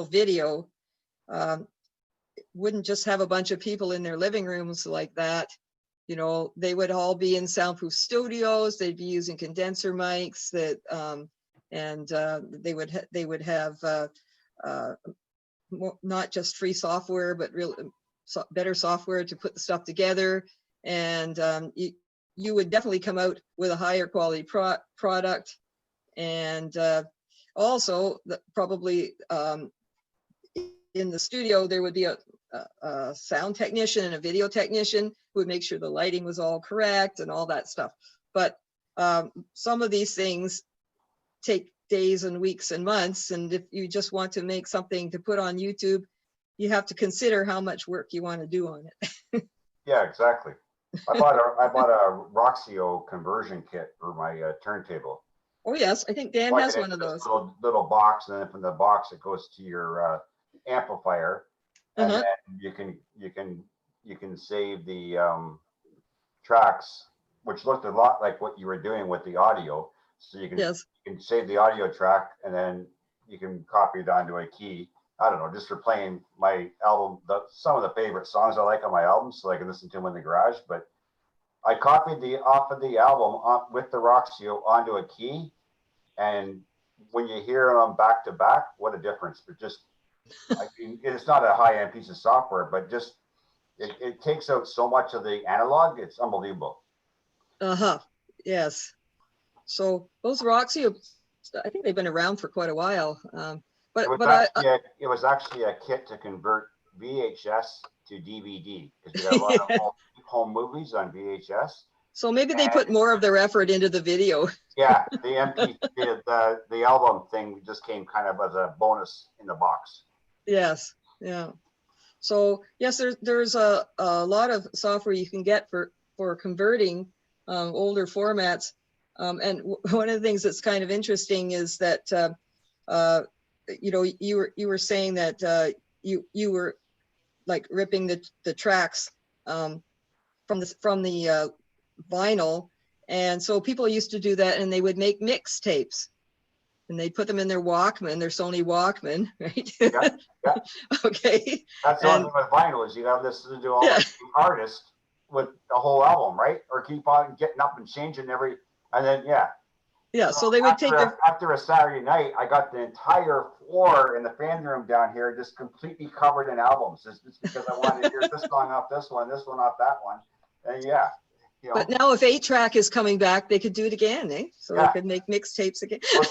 Speaker 1: video wouldn't just have a bunch of people in their living rooms like that. You know, they would all be in soundproof studios. They'd be using condenser mics that and they would have not just free software, but real better software to put the stuff together. And you would definitely come out with a higher quality product. And also probably in the studio, there would be a sound technician and a video technician who would make sure the lighting was all correct and all that stuff. But some of these things take days and weeks and months. And if you just want to make something to put on YouTube, you have to consider how much work you want to do on it.
Speaker 8: Yeah, exactly. I bought a Roxio conversion kit for my turntable.
Speaker 1: Oh yes, I think Dan has one of those.
Speaker 8: Little box, and then from the box it goes to your amplifier, and then you can save the tracks, which looked a lot like what you were doing with the audio. So you can save the audio track, and then you can copy it onto a key. I don't know, just for playing my album, some of the favorite songs I like on my album, so I can listen to them in the garage. But I copied off of the album with the Roxio onto a key, and when you hear them back to back, what a difference! But just, I mean, it's not a high-end piece of software, but just it takes out so much of the analog. It's unbelievable.
Speaker 1: Yes. So those Roxio, I think they've been around for quite a while. It was actually a kit to convert VHS to DVD, because we got a lot of home movies on VHS. So maybe they put more of their effort into the video.
Speaker 8: Yeah, the album thing just came kind of as a bonus in the box.
Speaker 1: Yes, yeah. So yes, there's a lot of software you can get for converting older formats. And one of the things that's kind of interesting is that you know, you were saying that you were like ripping the tracks from the vinyl, and so people used to do that, and they would make mixtapes, and they put them in their Walkman, their Sony Walkman, right?
Speaker 8: Yeah.
Speaker 1: Okay.
Speaker 8: That's the only thing with vinyl is you have this to do all the artist with the whole album, right? Or keep on getting up and changing and then
Speaker 1: Yeah, so they would
Speaker 8: after a Saturday night, I got the entire floor in the fan room down here just completely covered in albums. It's because I wanted to hear this song off this one off that one. And you know.
Speaker 1: But now if 8-track is coming back, they could do it again, eh? So they could make mixtapes again.
Speaker 8: Well,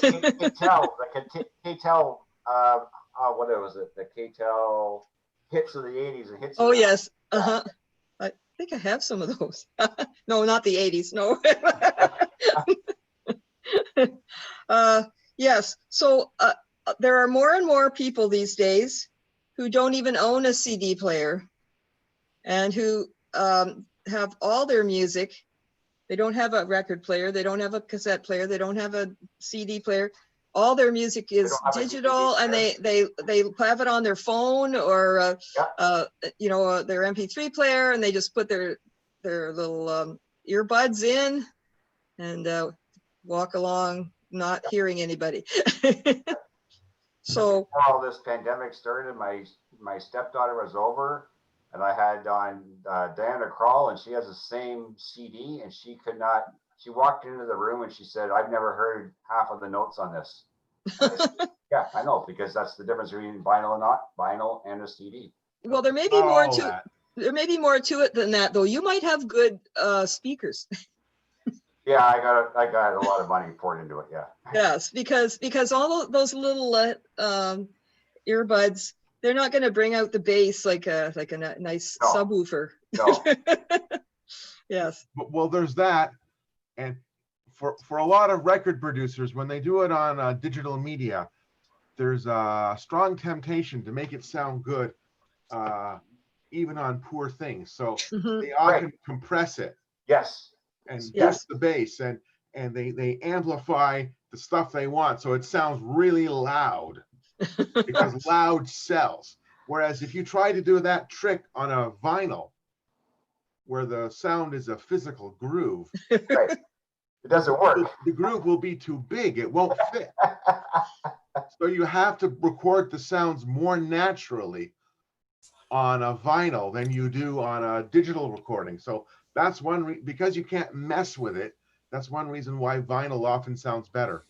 Speaker 8: K-Tel, what was it? The K-Tel hits of the 80s and hits.
Speaker 1: Oh, yes. I think I have some of those. No, not the 80s. No. Yes. So there are more and more people these days who don't even own a CD player, and who have all their music. They don't have a record player. They don't have a cassette player. They don't have a CD player. All their music is digital, and they have it on their phone or you know, their MP3 player, and they just put their little earbuds in and walk along not hearing anybody. So
Speaker 8: before all this pandemic started, my stepdaughter was over, and I had on Diana Krall, and she has the same CD, and she walked into the room and she said, "I've never heard half of the notes on this." Yeah, I know, because that's the difference between vinyl and a CD.
Speaker 1: Well, there may be more to it. There may be more to it than that, though. You might have good speakers.
Speaker 8: Yeah, I got a lot of money poured into it. Yeah. Yes,
Speaker 1: because all those little earbuds, they're not going to bring out the bass like a nice subwoofer.
Speaker 8: No.
Speaker 1: Yes.
Speaker 4: Well, there's that, and for a lot of record producers, when they do it on digital media, there's a strong temptation to make it sound good, even on poor things. So they often compress it.
Speaker 8: Yes.
Speaker 4: And boost the bass, and they amplify the stuff they want, so it sounds really loud, because loud sells. Whereas if you try to do that trick on a vinyl, where the sound is a physical groove,
Speaker 8: right, it doesn't work.
Speaker 4: The groove will be too big; it won't fit. So you have to record the sounds more naturally on a vinyl than you do on a digital recording. So that's one because you can't mess with it. That's one reason why vinyl often sounds better.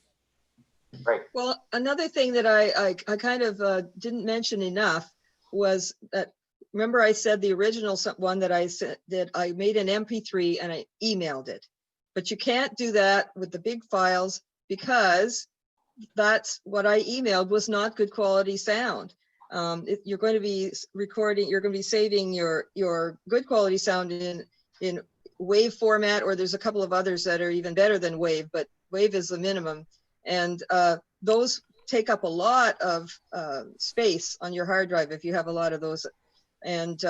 Speaker 8: Right.
Speaker 1: Well, another thing that I kind of didn't mention enough was that, remember I said the original one that I said that I made an MP3 and I emailed it, but you can't do that with the big files because that's what I emailed was not good quality sound. You're going to be recording, you're going to be saving your good quality sound in WAV format, or there's a couple of others that are even better than WAV, but WAV is the minimum. And those take up a lot of space on your hard drive if you have a lot of those. And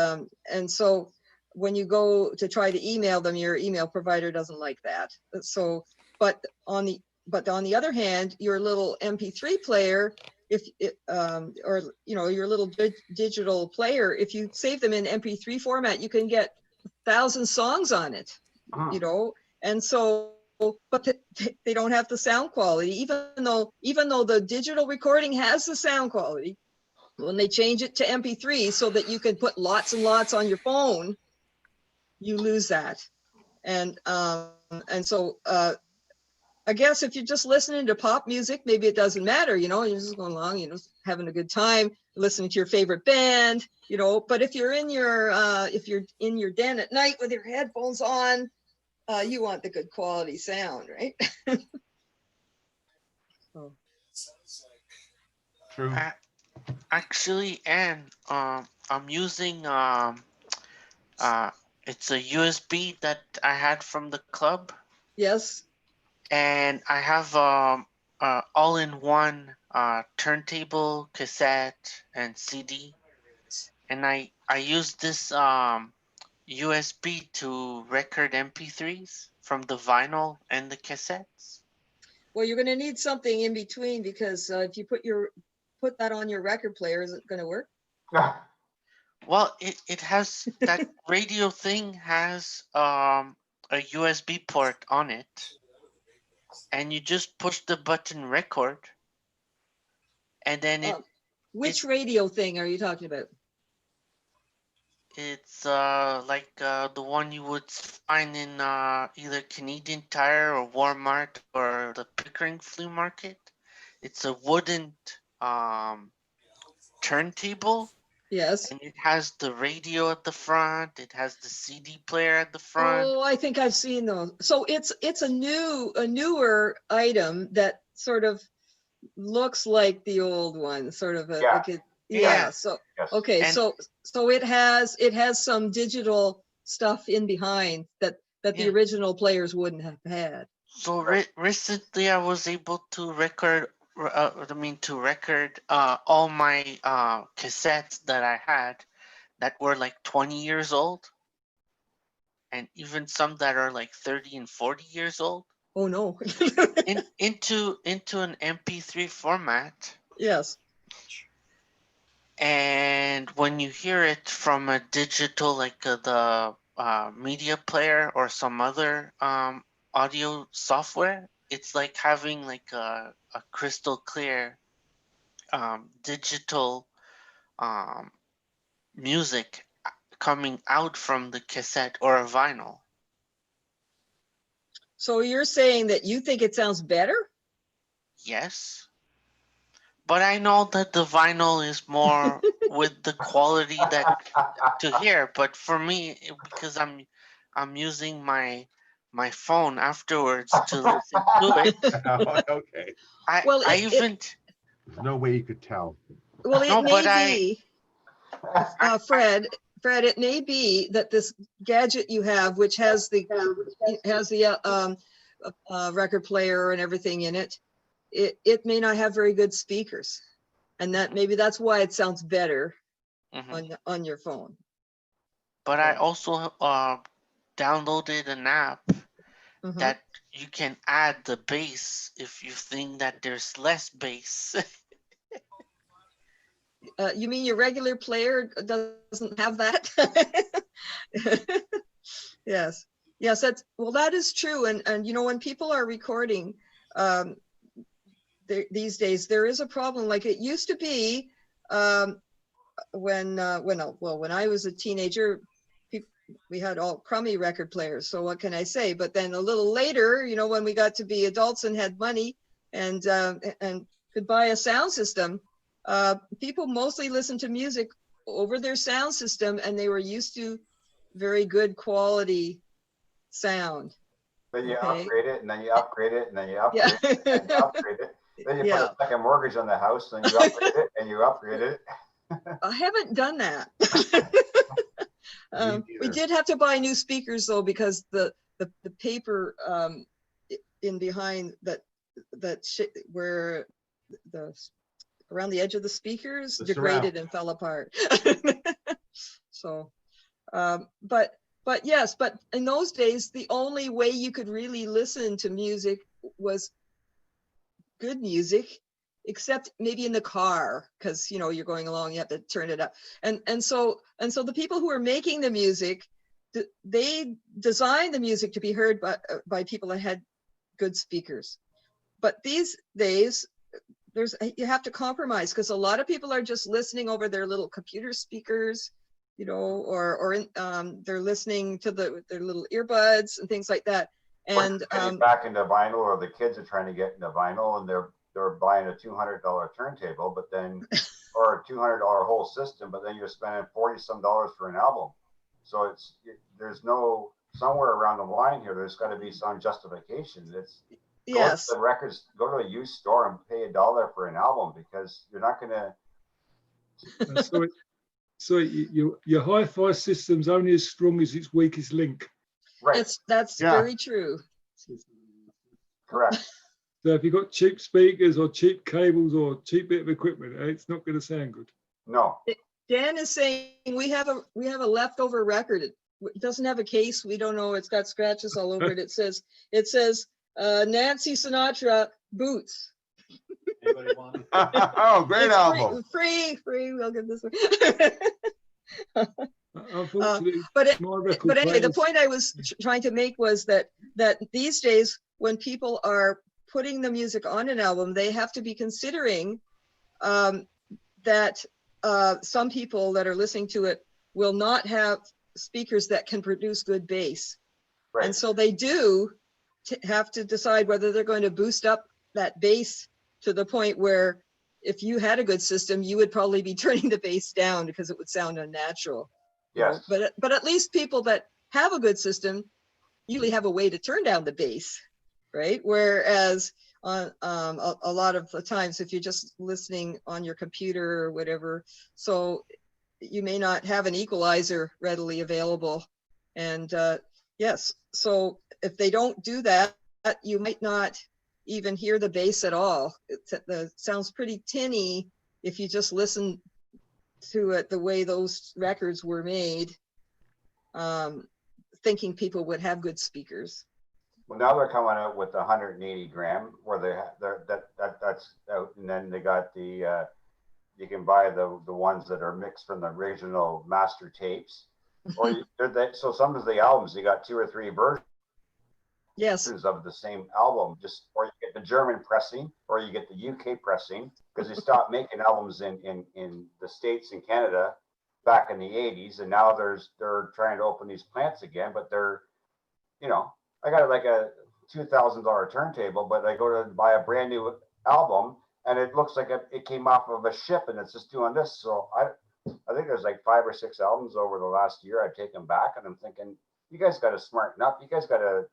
Speaker 1: so when you go to try to email them, your email provider doesn't like that. So, but on the other hand, your little MP3 player, if it, or your little digital player, if you save them in MP3 format, you can get 1,000 songs on it, and so, but they don't have the sound quality, even though the digital recording has the sound quality. When they change it to MP3 so that you can put lots and lots on your phone, you lose that. And so I guess if you're just listening to pop music, maybe it doesn't matter, you're just going along, having a good time, listening to your favorite band, but if you're in your den at night with your headphones on, you want the good quality sound, right? So.
Speaker 4: True.
Speaker 7: Actually, Anne, I'm using it's a USB that I had from the club.
Speaker 1: Yes.
Speaker 7: And I have all-in-one turntable, cassette, and CD. And I use this USB to record MP3s from the vinyl and the cassettes.
Speaker 1: Well, you're going to need something in between, because if you put that on your record player, is it going to work?
Speaker 7: Well, it has that radio thing has a USB port on it, and you just push the button record, and then
Speaker 1: which radio thing are you talking about?
Speaker 7: It's like the one you would find in either Canadian Tire or Walmart or the Pickering Flea Market. It's a wooden turntable.
Speaker 1: Yes.
Speaker 7: And it has the radio at the front. It has the CD player at the front.
Speaker 1: Oh, I think I've seen those. So it's a newer item that sort of looks like the old one, sort of So yes. Okay, and so it has some digital stuff in behind that the original players wouldn't have had.
Speaker 7: So recently I was able to record all my cassettes that I had that were like 20 years old, and even some that are like 30 and 40 years old.
Speaker 1: Oh no.
Speaker 7: into an MP3 format.
Speaker 1: Yes.
Speaker 7: And when you hear it from a digital, like the media player or some other audio software, it's like having like a crystal clear digital music coming out from the cassette or a vinyl.
Speaker 1: So you're saying that you think it sounds better?
Speaker 7: Yes. But I know that the vinyl is more with the quality that to hear. But for me, because I'm using my phone afterwards to listen to it.
Speaker 4: Okay.
Speaker 7: There's
Speaker 4: no way you could tell.
Speaker 1: Well, it may be, Fred, it may be that this gadget you have, which has the record player and everything in it, it may not have very good speakers, and maybe that's why it sounds better on your phone.
Speaker 7: But I also downloaded an app that you can add the bass if you think that there's less bass.
Speaker 1: You mean your regular player doesn't have that? Yes, that is true. And when people are recording these days, there is a problem. Like it used to be when I was a teenager, we had all crummy record players. So what can I say? But then a little later, when we got to be adults and had money and could buy a sound system, people mostly listen to music over their sound system, and they were used to very good quality sound.
Speaker 8: Then you
Speaker 1: Okay.
Speaker 8: upgrade it, and then you upgrade it, and then you upgrade
Speaker 1: Yeah.
Speaker 8: it, and you upgrade it. Then you put
Speaker 1: Yeah.
Speaker 8: a second mortgage on the house, and you upgrade it, and you upgrade it.
Speaker 1: I haven't done that. We
Speaker 4: neither.
Speaker 1: did have to buy new speakers though, because the paper in behind where the around the edge of the speakers
Speaker 4: The
Speaker 1: degraded and fell apart. So, but yes, but in those days, the only way you could really listen to music was good music, except maybe in the car, because you know you're going along, you have to turn it up, and so the people who are making the music, they designed the music to be heard by people that had good speakers. But these days, you have to compromise, because a lot of people are just listening over their little computer speakers, you know, or they're listening to their little earbuds and things like that. And
Speaker 8: getting back into vinyl, or the kids are trying to get into vinyl, and they're buying a $200 turntable, but then, or a $200 whole system, but then you're spending $40 some for an album. So there's no, somewhere around the line here, there's got to be some justification.
Speaker 1: yes,
Speaker 8: Go to a used store and pay $1 for an album, because you're not going to.
Speaker 10: So your hi-fi system's only as strong as its weakest link.
Speaker 8: Right.
Speaker 1: That's very true.
Speaker 8: Correct.
Speaker 10: So if you've got cheap speakers or cheap cables or cheap bit of equipment, it's not going to sound good.
Speaker 8: No.
Speaker 1: Dan is saying we have a leftover record. It doesn't have a case. We don't know. It's got scratches all over it. It says Nancy Sinatra Boots.
Speaker 4: Anybody want it? Oh, great album.
Speaker 1: Free. We'll give this one.
Speaker 10: Unfortunately,
Speaker 1: but anyway, the point I was trying to make was that these days, when people are putting the music on an album, they have to be considering that some people that are listening to it will not have speakers that can produce good bass. Right. And so they do have to decide whether they're going to boost up that bass to the point where if you had a good system, you would probably be turning the bass down because it would sound unnatural.
Speaker 8: Yes.
Speaker 1: But at least people that have a good system usually have a way to turn down the bass, right? Whereas on a lot of the times, if you're just listening on your computer or whatever, so you may not have an equalizer readily available. And yes, so if they don't do that, you might not even hear the bass at all. It sounds pretty tinny if you just listen to it the way those records were made, thinking people would have good speakers.
Speaker 8: Well, now they're coming out with 180 gram, where that's out, and then they got the you can buy the ones that are mixed from the original master tapes, or so some of the albums they got 2 or 3 versions.
Speaker 1: Yes.
Speaker 8: Of the same album, or you get the German pressing, or you get the UK pressing, because they stopped making albums in the States and Canada back in the 80s, and now they're trying to open these plants again, but they're, you know, I got like a $2,000 turntable, but I go to buy a brand new album and it looks like it came off of a ship and it's just doing this. So I think there's like 5 or 6 albums over the last year I've taken back, and I'm thinking, you guys got to smarten up. You guys got to,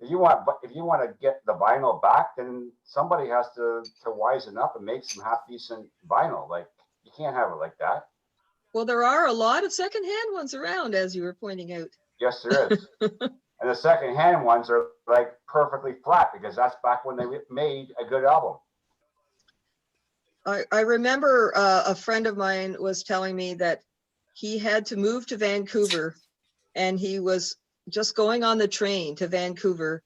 Speaker 8: if you want to get the vinyl back, then somebody has to wisen up and make some half decent vinyl. Like, you can't have it like that.
Speaker 1: Well, there are a lot of secondhand ones around, as you were pointing out.
Speaker 8: Yes, there is. And the secondhand ones are like perfectly flat, because that's back when they made a good album.
Speaker 1: I remember a friend of mine was telling me that he had to move to Vancouver, and he was just going on the train to Vancouver.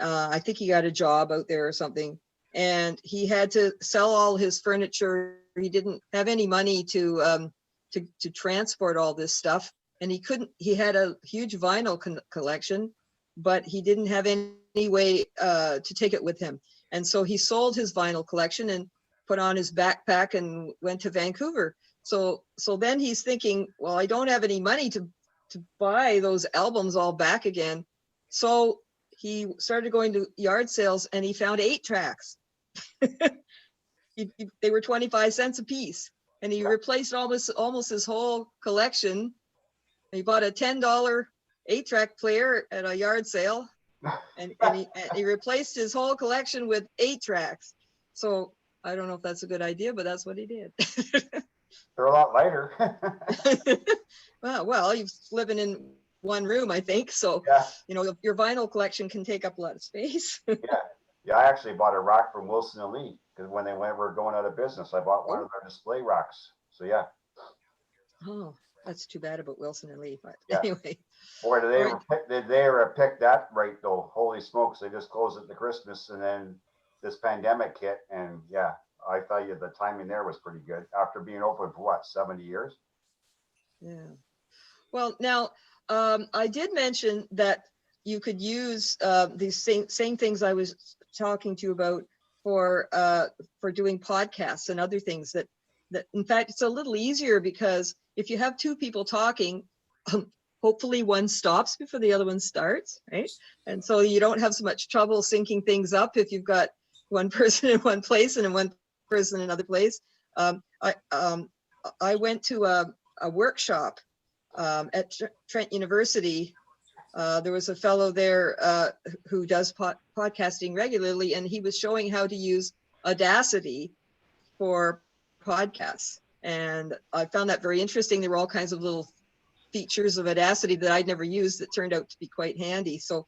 Speaker 1: I think he got a job out there or something, and he had to sell all his furniture. He didn't have any money to transport all this stuff, and he had a huge vinyl collection, but he didn't have any way to take it with him. And so he sold his vinyl collection and put on his backpack and went to Vancouver. So then he's thinking, well, I don't have any money to buy those albums all back again. So he started going to yard sales and he found 8 tracks. They were 25 cents a piece, and he replaced almost his whole collection. He bought a $10 8-track player at a yard sale, and he replaced his whole collection with 8 tracks. So I don't know if that's a good idea, but that's what he did.
Speaker 8: They're a lot lighter.
Speaker 1: well, you're living in one room, I think. So,
Speaker 8: Yeah.
Speaker 1: you know, your vinyl collection can take up a lot of space.
Speaker 8: Yeah, I actually bought a rack from Wilson and Lee because when they were going out of business, I bought one of their display racks. So yeah.
Speaker 1: Oh, that's too bad about Wilson and Lee, but
Speaker 8: Yeah.
Speaker 1: anyway.
Speaker 8: Boy, did they ever pick that right though? Holy smokes, they just closed it to Christmas and then this pandemic hit, and yeah, I thought the timing there was pretty good after being open for what, 70 years?
Speaker 1: Yeah. Well, now, I did mention that you could use these same things I was talking to you about for doing podcasts and other things that in fact, it's a little easier because if you have 2 people talking, hopefully one stops before the other one starts, right? And so you don't have so much trouble syncing things up if you've got one person in one place and one person in another place. I went to a workshop at Trent University. There was a fellow there who does podcasting regularly, and he was showing how to use Audacity for podcasts. And I found that very interesting. There were all kinds of little features of Audacity that I'd never used that turned out to be quite handy. So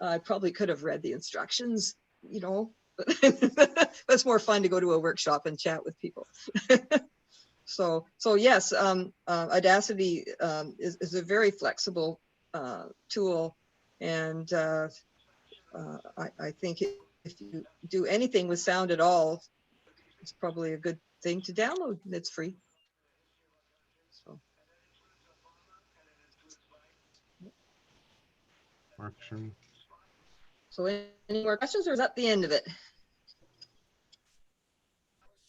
Speaker 1: I probably could have read the instructions, you know, but it's more fun to go to a workshop and chat with people. So yes, Audacity is a very flexible tool, and I think if you do anything with sound at all, it's probably a good thing to download. It's free. So any more questions, or is that the end of it?